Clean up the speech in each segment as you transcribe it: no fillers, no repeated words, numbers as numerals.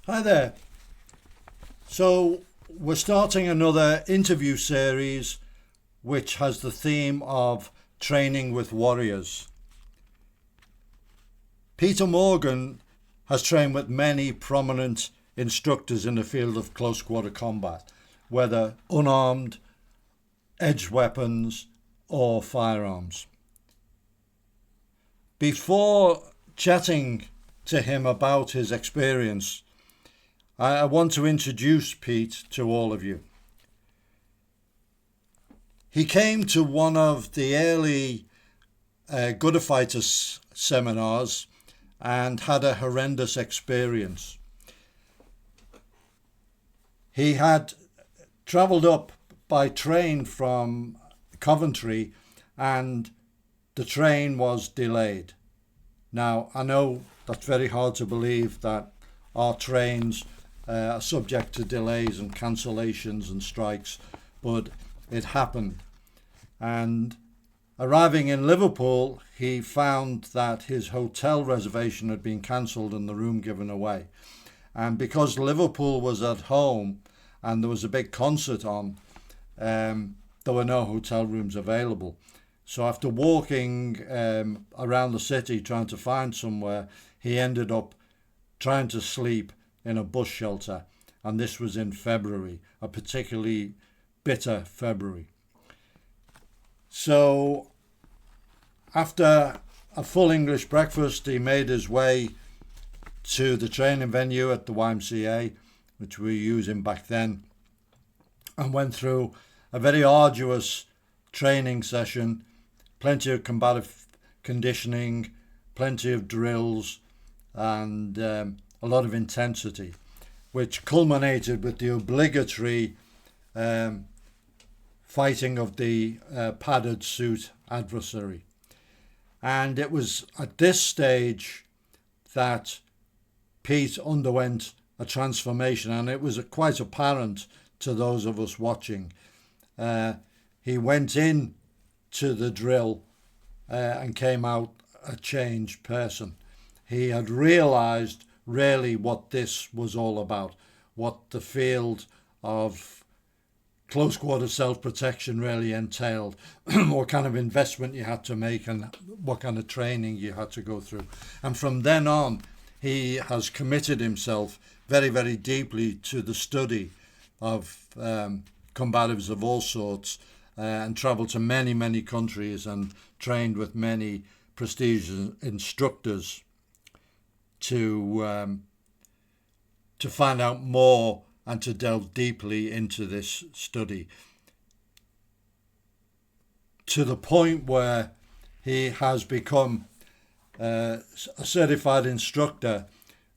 Hi there. So, we're starting another interview series which has the theme of training with warriors. Peter Morgan has trained with many prominent instructors in the field of close quarter combat, whether unarmed, edged weapons, or firearms. Before chatting to him about his experience, I want to introduce Pete to all of you. He came to one of the early Good Fighters seminars and had a horrendous experience. He had travelled up by train from Coventry and the train was delayed. Now, I know that's very hard to believe that our trains are subject to delays and cancellations and strikes, but it happened. And arriving in Liverpool, he found that his hotel reservation had been cancelled and the room given away. And because Liverpool was at home and there was a big concert on, there were no hotel rooms available. So after walking around the city trying to find somewhere, he ended up trying to sleep in a bus shelter, and this was in February, a particularly bitter February. So after a full English breakfast, he made his way to the training venue at the YMCA, which we were using back then, and went through a very arduous training session, plenty of combative conditioning, plenty of drills, and a lot of intensity, which culminated with the obligatory fighting of the padded suit adversary. And it was at this stage that Pete underwent a transformation, and it was quite apparent to those of us watching. He went in to the drill and came out a changed person. He had realised really what this was all about, what the field of close quarter self-protection really entailed, what kind of investment you had to make and what kind of training you had to go through. And from then on, he has committed himself very, very deeply to the study of combatives of all sorts, and travelled to many, many countries and trained with many prestigious instructors to find out more and to delve deeply into this study, to the point where he has become a certified instructor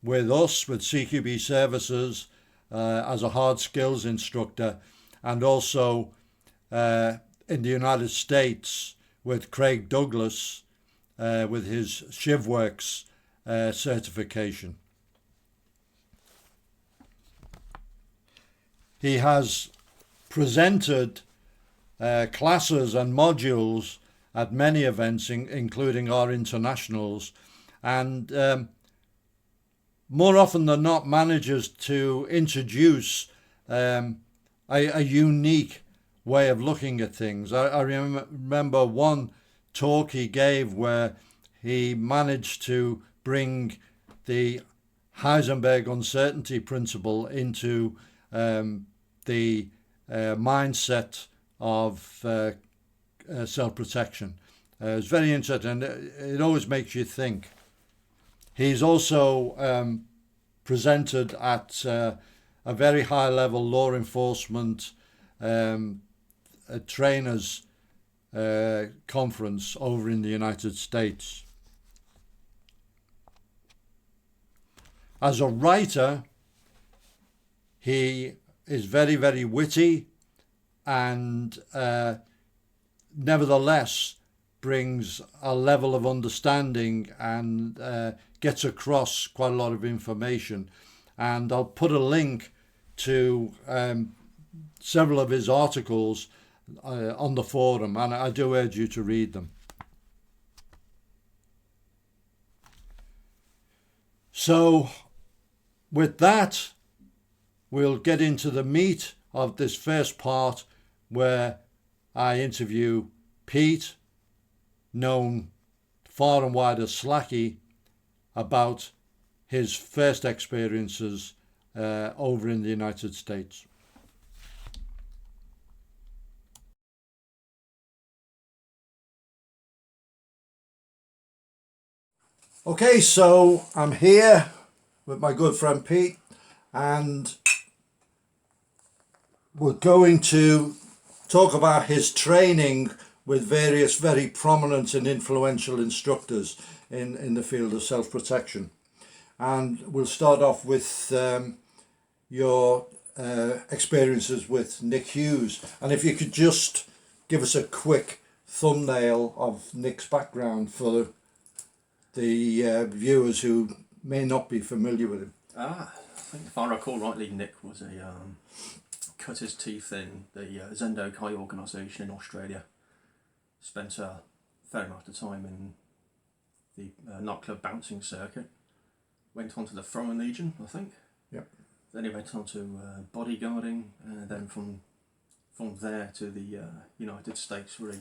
with us, with CQB Services, as a hard skills instructor, and also in the United States with Craig Douglas with his ShivWorks certification. He has presented classes and modules at many events, including our internationals, and more often than not manages to introduce a unique way of looking at things. I remember one talk he gave where he managed to bring the Heisenberg uncertainty principle into the mindset of self-protection. It's very interesting. It always makes you think. He's also presented at a very high level law enforcement trainers conference over in the United States. As a writer, he is very, very witty and nevertheless brings a level of understanding and gets across quite a lot of information. And I'll put a link to several of his articles on the forum, and I do urge you to read them. So with that, we'll get into the meat of this first part where I interview Pete, known far and wide as Slacky, about his first experiences over in the United States. Okay, so I'm here with my good friend Pete, and we're going to talk about his training with various very prominent and influential instructors in the field of self-protection. And we'll start off with your experiences with Nick Hughes. And if you could just give us a quick thumbnail of Nick's background for the viewers who may not be familiar with him. I think if I recall rightly, Nick was cut his teeth in the Zendo Kai organisation in Australia. Spent a fair amount of time in the nightclub bouncing circuit. Went on to the Foreign Legion, I think. Yep. Then he went on to bodyguarding, and then from there to the United States, where he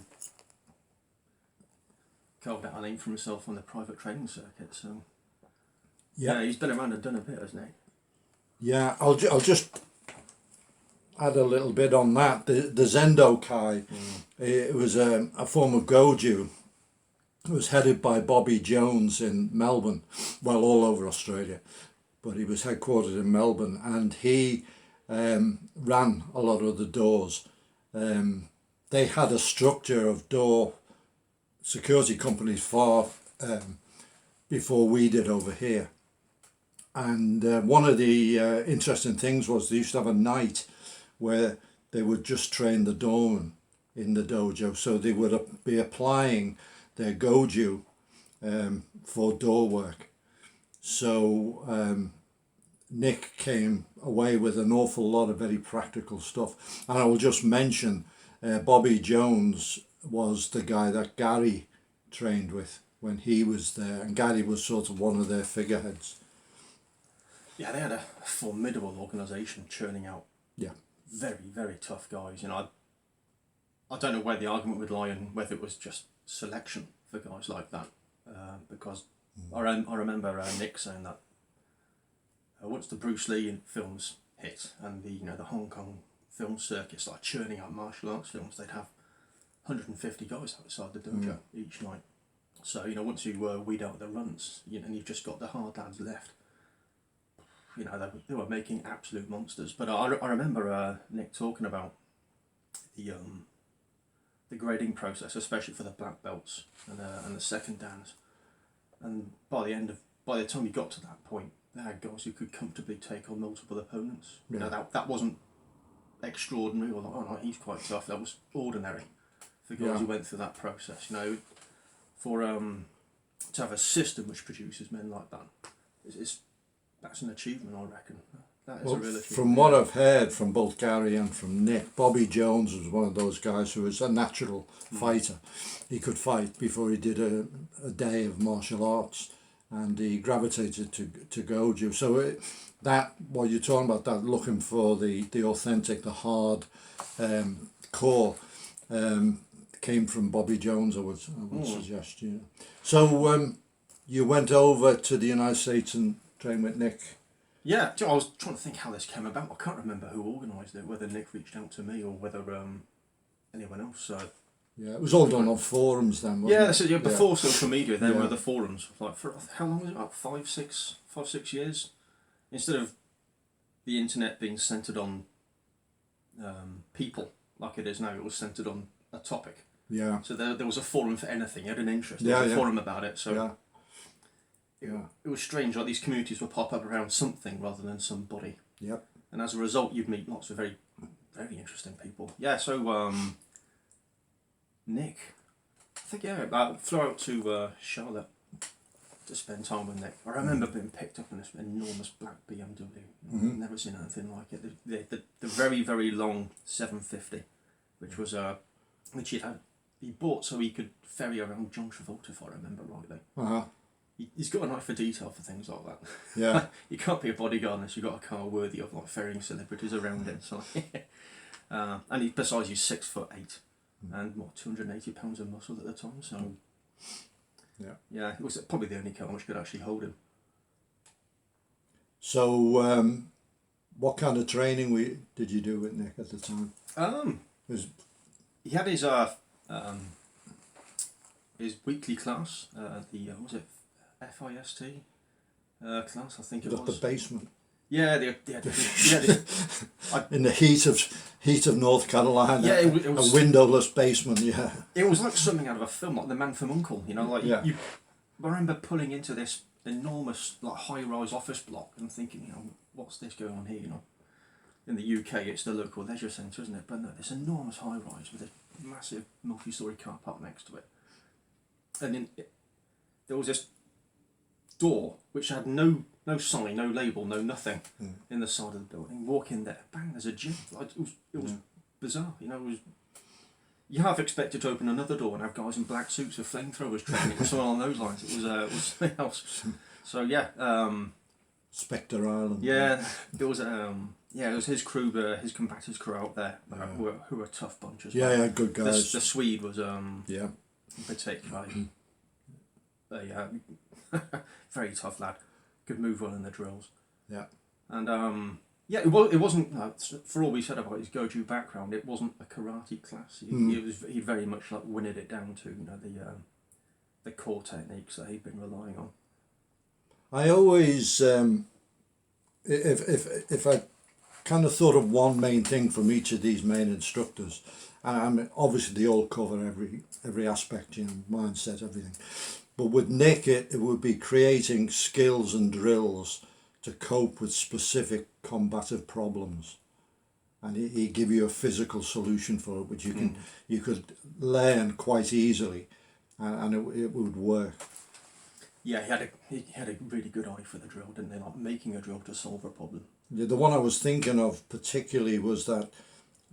carved out a name for himself on the private training circuit. So yeah, he's been around and done a bit, hasn't he? Yeah, I'll just add a little bit on that. The Zendo Kai, it was a form of Goju. It was headed by Bobby Jones in Melbourne, well, all over Australia, but he was headquartered in Melbourne, and he ran a lot of the doors. They had a structure of door security companies far before we did over here. And one of the interesting things was they used to have a night where they would just train the doorman in the dojo. So they would be applying their goju for door work. So Nick came away with an awful lot of very practical stuff. And I will just mention Bobby Jones was the guy that Gary trained with when he was there. And Gary was sort of one of their figureheads. Yeah, they had a formidable organisation churning out very, very tough guys. You know, I don't know where the argument would lie in whether it was just selection for guys like that, because I remember Nick saying that once the Bruce Lee films hit and the Hong Kong film circuit started churning out martial arts films, they'd have 150 guys outside the dojo each night. So once you weed out the runts, and you've just got the hard lads left. They were making absolute monsters. But I remember Nick talking about the grading process, especially for the black belts and the second dans. And by the time you got to that point, they had guys who could comfortably take on multiple opponents. Yeah. That wasn't extraordinary or like, oh no, he's quite tough. That was ordinary for guys who went through that process. For to have a system which produces men like that, that's an achievement, I reckon. That is a real achievement. From what I've heard from both Gary and from Nick, Bobby Jones was one of those guys who was a natural fighter. He could fight before he did a day of martial arts, and he gravitated to Goju. So what you're talking about, that looking for the authentic, the hard core, came from Bobby Jones, I would suggest. Yeah. So you went over to the United States and trained with Nick. Yeah, I was trying to think how this came about. I can't remember who organised it, whether Nick reached out to me or whether anyone else. So yeah, it was all done on forums then, wasn't it? Before social media, there were the forums. Like for how long was it? About 5-6 years. Instead of the internet being centred on people like it is now, it was centred on a topic. Yeah. So there was a forum for anything. You had an interest. There was a forum about it. So it was strange. Like these communities would pop up around something rather than somebody. Yep. And as a result, you'd meet lots of very, very interesting people. Yeah. So Nick, I think I flew out to Charlotte to spend time with Nick. I remember being picked up in this enormous black BMW. Never seen anything like it. The very, very long 750, which was which he bought so he could ferry around John Travolta, if I remember rightly. he's got an eye for detail for things like that. Yeah. You can't be a bodyguard unless you've got a car worthy of like ferrying celebrities around it. So, and besides, he's 6'8" and what, 280 pounds of muscle at the time. So, yeah, it was probably the only car which could actually hold him. So, what kind of training did you do with Nick at the time? He had his weekly class, was it FIST class? I think it was. The basement. Yeah, in the heat of North Carolina. Yeah, it was a windowless basement. Yeah. It was like something out of a film, like The Man from U.N.C.L.E. You know, like I remember pulling into this enormous like high-rise office block and thinking, you know, what's this going on here? You know, in the UK it's the local leisure centre, isn't it? But no, this enormous high-rise with a massive multi-storey car park next to it, and there was this door which had no sign, no label, no nothing in the side of the building. Walk in there, bang, there's a gym. Like, it was bizarre, you know. You half expected to open another door and have guys in black suits with flamethrowers training or something along those lines. It was something else. So yeah, Spectre Island. Yeah, it was his crew, his Combatives crew out there who were a tough bunch as well. Yeah, good guys. The Swede was particularly very tough lad. Could move well in the drills. Yeah. And it wasn't for all we said about his Goju background. It wasn't a karate class. He very much like winnowed it down to, you know, the core techniques that he'd been relying on. I always if I kind of thought of one main thing from each of these main instructors, and I mean, obviously they all cover every aspect, you know, mindset, everything. But with Nick, it would be creating skills and drills to cope with specific combative problems, and he'd give you a physical solution for it, which you could learn quite easily, and it would work. Yeah, he had a really good eye for the drill, didn't he? Like making a drill to solve a problem. Yeah, the one I was thinking of particularly was that,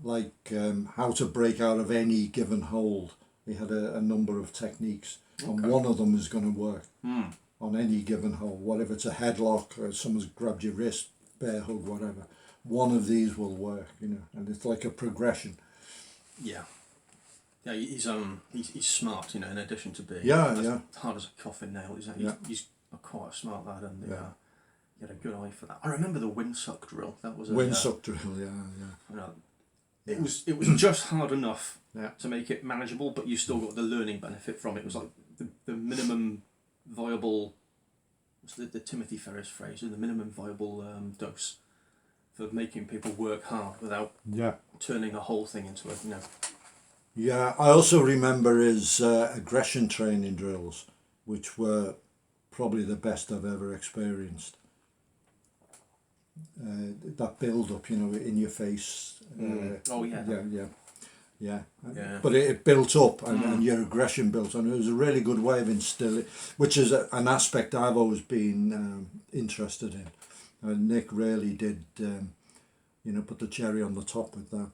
like how to break out of any given hold. He had a number of techniques. Okay. And one of them is going to work on any given hold, whatever it's a headlock or someone's grabbed your wrist, bear hug, whatever. One of these will work, you know, and it's like a progression. Yeah, he's smart, you know. In addition to being hard as a coffin nail, he's quite a smart lad, and he had a good eye for that. I remember the windsuck drill. That was a windsuck drill, yeah. You know, it was just hard enough to make it manageable, but you still got the learning benefit from it. It was like the minimum viable, what's the Timothy Ferris phrase, the minimum viable dose for making people work hard without turning a whole thing into a, you know. Yeah, I also remember his aggression training drills, which were probably the best I've ever experienced. That build up, you know, in your face. Yeah. But it built up, and your aggression built, and it was a really good way of instilling, which is an aspect I've always been interested in. And Nick really did, put the cherry on the top with that.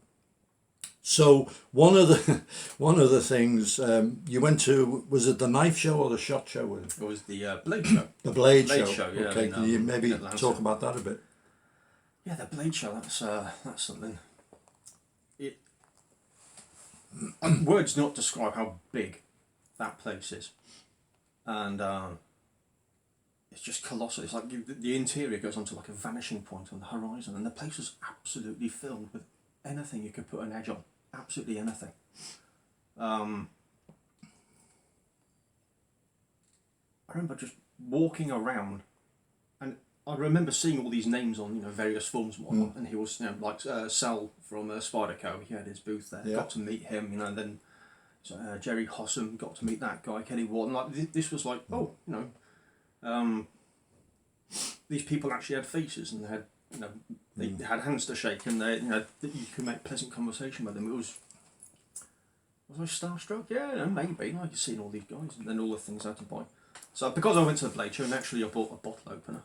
So one of the things you went to, was it the knife show or the shot show? It was the blade show. The blade show. Yeah. Okay, can you maybe talk about that a bit? Yeah, the blade show. That's something. Words not describe how big that place is, and it's just colossal. It's like the interior goes onto like a vanishing point on the horizon, and the place was absolutely filled with anything you could put an edge on. Absolutely anything. I remember just walking around, and I remember seeing all these names on, you know, various forms and whatnot, and he was, you know, like Sal from Spyderco. He had his booth there. Got to meet him, you know, and then Jerry Hossam, got to meet that guy, Kenny Wharton. Like this was like, oh, you know, these people actually had faces, and they had, you know, they had hands to shake, and they, you know, you could make pleasant conversation with them. Was I starstruck? Yeah, you know, maybe. Like, you've seen all these guys, and then all the things I had to buy. So because I went to the blade show, naturally I bought a bottle opener.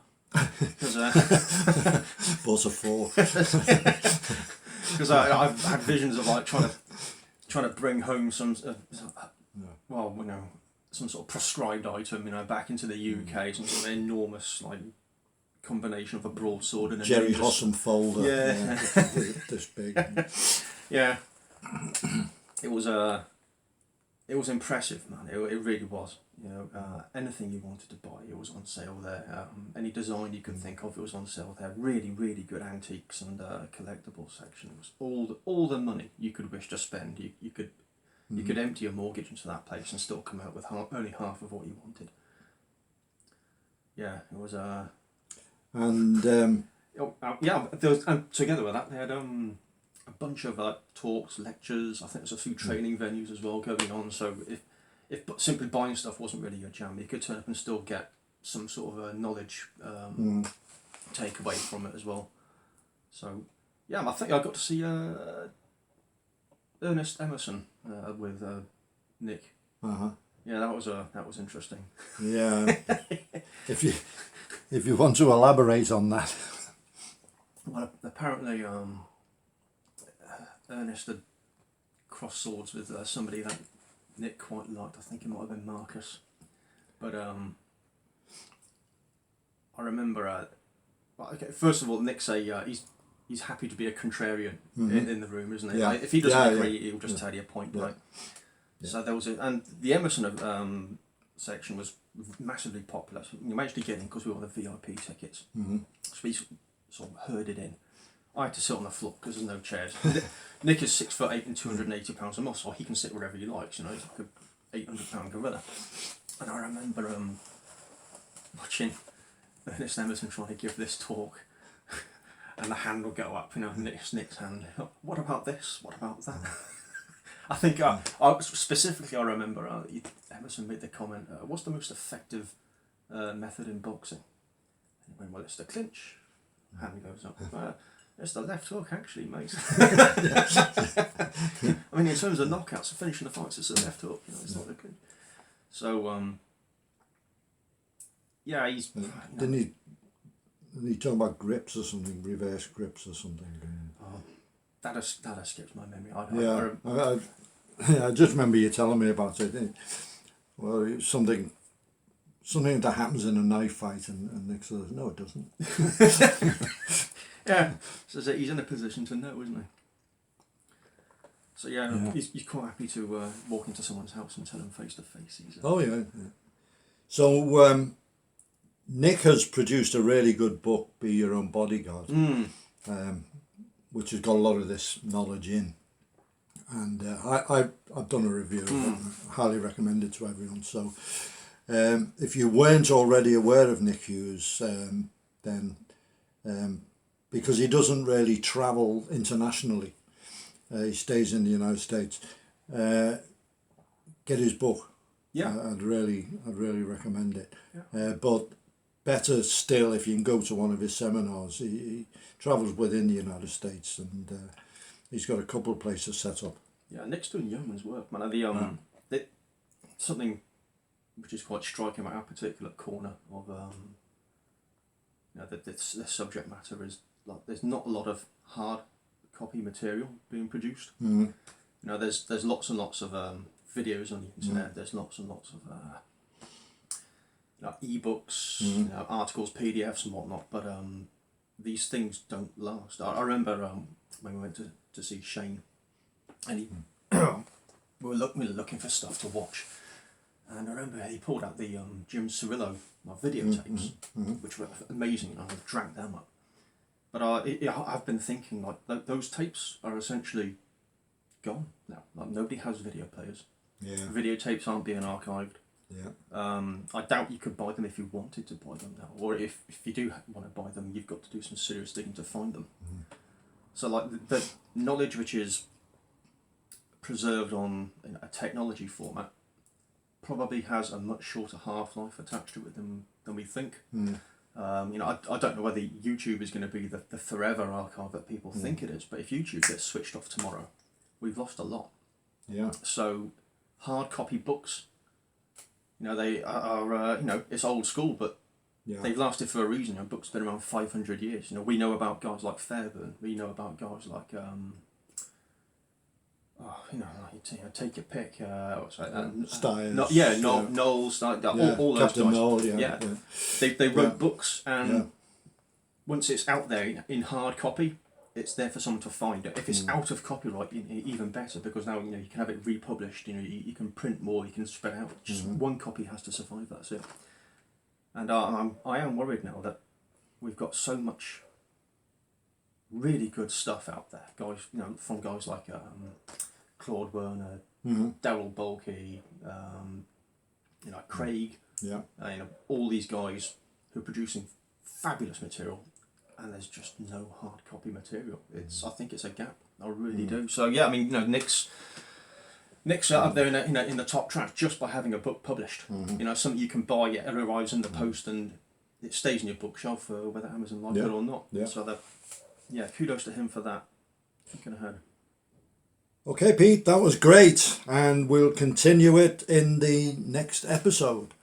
Bought a fork. Because I've had visions of like trying to bring home some, well, you know, some sort of prescribed item, back into the UK, some sort of enormous like combination of a broadsword and a Jerry ninja Hossam folder. Yeah. This big. Yeah. It was impressive, man. It really was. Anything you wanted to buy, it was on sale there. Any design you could think of, it was on sale there. Really, really good antiques and collectibles section. It was all the money you could wish to spend. You could empty your mortgage into that place and still come out with only half of what you wanted. Yeah, it was And there was, and together with that, they had a bunch of talks, lectures. I think there's a few training venues as well going on. So if simply buying stuff wasn't really your jam, you could turn up and still get some sort of a knowledge takeaway from it as well. So yeah, I think I got to see Ernest Emerson with Nick. Yeah, that was interesting. Yeah, if you want to elaborate on that. Well, apparently Ernest had crossed swords with somebody that Nick quite liked. I think it might have been Marcus. But I remember. Okay, first of all, Nick say he's happy to be a contrarian in the room, isn't he? Yeah. Like, if he doesn't agree, he'll just tell you a point. Yeah. Right? Yeah. So there was and the Emerson section was massively popular. So you managed to get in because we were the VIP tickets. So we sort of herded in. I had to sit on the floor because there's no chairs. Nick is 6'8" and 280 pounds of muscle. He can sit wherever he likes. He's like a 800-pound gorilla. And I remember watching Ernest Emerson trying to give this talk, and the hand will go up. Nick's hand. What about this? What about that? I think specifically I remember Emerson made the comment, what's the most effective method in boxing? And he went, well, it's the clinch. Hand goes up. It's the left hook, actually, mate. I mean, in terms of knockouts, finishing the fights, it's the left hook. It's not the clinch. So, yeah, he's... Didn't he talk about grips or something, reverse grips or something? That escapes my memory. I just remember you telling me about it. Well, it's something that happens in a knife fight, and Nick says, no, it doesn't. Yeah, so he's in a position to know, isn't he? So yeah. He's quite happy to walk into someone's house and tell them face to face. Oh yeah. So Nick has produced a really good book, Be Your Own Bodyguard, which has got a lot of this knowledge in. And I've done a review of it. I highly recommend it to everyone. So if you weren't already aware of Nick Hughes, then because he doesn't really travel internationally, he stays in the United States, get his book. Yeah. I'd really recommend it. Yeah. But better still if you can go to one of his seminars. He travels within the United States, and he's got a couple of places set up. Yeah, Nick's doing yeoman's work, man. Something which is quite striking about our particular corner of the subject matter is like there's not a lot of hard copy material being produced. There's lots and lots of videos on the internet. There's lots and lots of ebooks, articles, PDFs and whatnot. But these things don't last. I remember when we went to see Shane, and we were looking for stuff to watch, and I remember he pulled out the Jim Cirillo videotapes, which were amazing, and I drank them up. But I've been thinking like those tapes are essentially gone now. Like nobody has video players. Yeah. Videotapes aren't being archived. Yeah. I doubt you could buy them if you wanted to buy them now, or if you do want to buy them, you've got to do some serious digging to find them. So like the knowledge which is preserved on a technology format probably has a much shorter half-life attached to it than we think. I don't know whether YouTube is going to be the forever archive that people think it is, but if YouTube gets switched off tomorrow, we've lost a lot. Yeah. So hard copy books, they are it's old school, but they've lasted for a reason. Books have been around 500 years. We know about guys like Fairbairn. We know about guys like take your pick. What's that? Styles. Noel, Styles, all those Captain guys. Noel, They wrote books, and once it's out there in hard copy, it's there for someone to find it. If it's out of copyright, even better, because now you can have it republished. You can print more, you can spread out. Just one copy has to survive. That's it. And I am worried now that we've got so much really good stuff out there, guys. From guys like Claude Werner, Daryl Bulkey, Craig. All these guys who are producing fabulous material, and there's just no hard copy material. I think it's a gap. I really do. So Nick's up there in the top track just by having a book published. Something you can buy. It arrives in the post and it stays in your bookshelf whether Amazon like it or not. So kudos to him for that. Thinking ahead. Okay, Pete, that was great, and we'll continue it in the next episode.